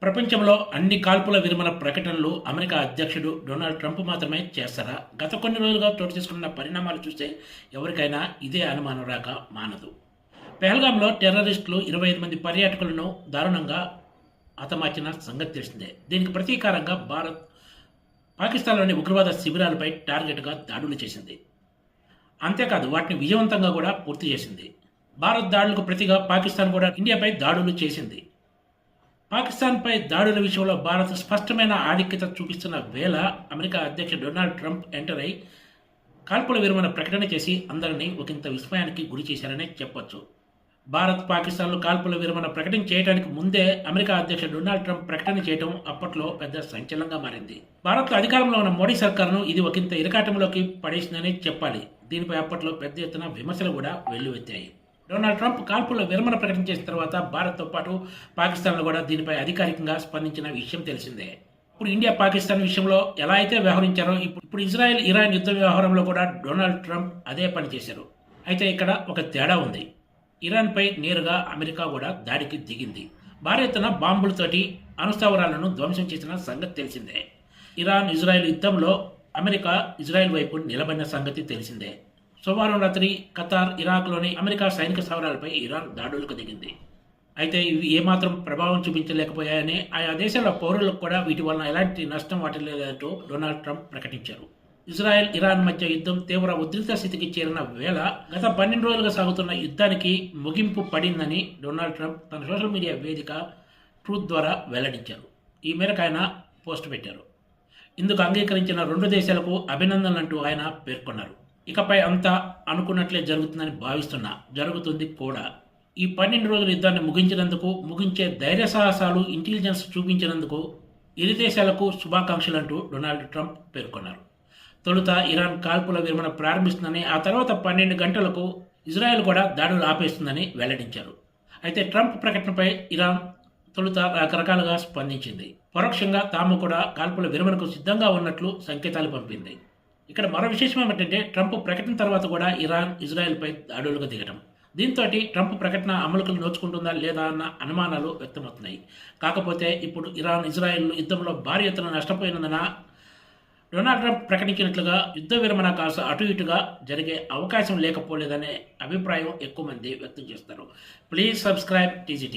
ప్రపంచంలో అన్ని కాల్పుల విరమణ ప్రకటనలు అమెరికా అధ్యక్షుడు డొనాల్డ్ ట్రంప్ మాత్రమే చేస్తారా? గత కొన్ని రోజులుగా చోటు చేసుకున్న పరిణామాలు చూస్తే ఎవరికైనా ఇదే అనుమానం రాక మానదు. పెహల్గాంలో టెర్రరిస్టులు 25 మంది పర్యాటకులను దారుణంగా హతమార్చిన సంగతి తెలిసిందే. దీనికి ప్రతీకారంగా భారత్ పాకిస్తాన్లోని ఉగ్రవాద శిబిరాలపై టార్గెట్గా దాడులు చేసింది. అంతేకాదు వాటిని విజయవంతంగా కూడా పూర్తి చేసింది. భారత్ దాడులకు ప్రతిగా పాకిస్తాన్ కూడా ఇండియాపై దాడులు చేసింది. పాకిస్తాన్పై దాడుల విషయంలో భారత్ స్పష్టమైన ఆధిక్యత చూపిస్తున్న వేళ అమెరికా అధ్యక్షుడు డొనాల్డ్ ట్రంప్ ఎంటర్ అయి కాల్పుల విరమణ ప్రకటన చేసి అందరినీ ఒకంత విస్మయానికి గురి చేశారనే చెప్పొచ్చు. భారత్ పాకిస్తాన్లు కాల్పుల విరమణ ప్రకటన చేయడానికి ముందే అమెరికా అధ్యక్షుడు డొనాల్డ్ ట్రంప్ ప్రకటన చేయడం అప్పట్లో పెద్ద సంచలనంగా మారింది. భారత్లో అధికారంలో ఉన్న మోడీ సర్కార్ను ఇది ఒకంత ఇరకాటంలోకి పడేసిందని చెప్పాలి. దీనిపై అప్పట్లో పెద్ద ఎత్తున విమర్శలు కూడా వెల్లువెత్తాయి. డొనాల్డ్ ట్రంప్ కాల్పుల విరమణ ప్రకటన చేసిన తర్వాత భారత్తో పాటు పాకిస్తాన్లో కూడా దీనిపై అధికారికంగా స్పందించిన విషయం తెలిసిందే. ఇప్పుడు ఇండియా పాకిస్తాన్ విషయంలో ఎలా అయితే వ్యవహరించారో ఇప్పుడు ఇజ్రాయెల్ ఇరాన్ యుద్ధ వ్యవహారంలో కూడా డొనాల్డ్ ట్రంప్ అదే పని చేశారు. అయితే ఇక్కడ ఒక తేడా ఉంది. ఇరాన్పై నేరుగా అమెరికా కూడా దాడికి దిగింది. భారీ ఎత్తున బాంబులతోటి అణుస్థావరాలను ధ్వంసం చేసిన సంగతి తెలిసిందే. ఇరాన్ ఇజ్రాయెల్ యుద్ధంలో అమెరికా ఇజ్రాయెల్ వైపు నిలబడిన సంగతి తెలిసిందే. సోమవారం రాత్రి ఖతార్, ఇరాక్లోని అమెరికా సైనిక స్థావరాలపై ఇరాన్ దాడులకు దిగింది. అయితే ఇవి ఏమాత్రం ప్రభావం చూపించలేకపోయాయని, ఆయా దేశాల పౌరులకు కూడా వీటి వలన ఎలాంటి నష్టం వాటిల్లేదంటూ డొనాల్డ్ ట్రంప్ ప్రకటించారు. ఇజ్రాయెల్ ఇరాన్ మధ్య యుద్ధం తీవ్ర ఉద్రిక్త స్థితికి చేరిన వేళ గత 12 రోజులుగా సాగుతున్న యుద్ధానికి ముగింపు పడిందని డొనాల్డ్ ట్రంప్ తన సోషల్ మీడియా వేదిక ట్రూత్ ద్వారా వెల్లడించారు. ఈ మేరకు ఆయన పోస్ట్ పెట్టారు. ఇందుకు అంగీకరించిన 2 దేశాలకు అభినందనలంటూ ఆయన పేర్కొన్నారు. ఇకపై అంతా అనుకున్నట్లే జరుగుతుందని భావిస్తున్నా, జరుగుతుంది కూడా. ఈ 12 రోజుల యుద్ధాన్ని ముగించే ధైర్య సాహసాలు, ఇంటెలిజెన్స్ చూపించినందుకు ఇరు దేశాలకు శుభాకాంక్షలంటూ డొనాల్డ్ ట్రంప్ పేర్కొన్నారు. తొలుత ఇరాన్ కాల్పుల విరమణ ప్రారంభిస్తుందని, ఆ తర్వాత 12 గంటలకు ఇజ్రాయెల్ కూడా దాడులు ఆపేస్తుందని వెల్లడించారు. అయితే ట్రంప్ ప్రకటనపై ఇరాన్ తొలుత రకరకాలుగా స్పందించింది. పరోక్షంగా తాము కూడా కాల్పుల విరమణకు సిద్ధంగా ఉన్నట్లు సంకేతాలు పంపింది. ఇక్కడ మరో విశేషం ఏమిటంటే ట్రంప్ ప్రకటన తర్వాత కూడా ఇరాన్ ఇజ్రాయెల్పై దాడులకు దిగడం. దీంతో ట్రంప్ ప్రకటన అమలుకు నోచుకుంటుందా లేదా అన్న అనుమానాలు వ్యక్తమవుతున్నాయి. కాకపోతే ఇప్పుడు ఇరాన్ ఇజ్రాయెల్ యుద్ధంలో భారీ ఎత్తున నష్టపోయినందున డొనాల్డ్ ట్రంప్ ప్రకటించినట్లుగా యుద్ధ విరమణ కాస్త అటు ఇటుగా జరిగే అవకాశం లేకపోలేదనే అభిప్రాయం ఎక్కువ మంది వ్యక్తం చేస్తారు. Please subscribe TGT.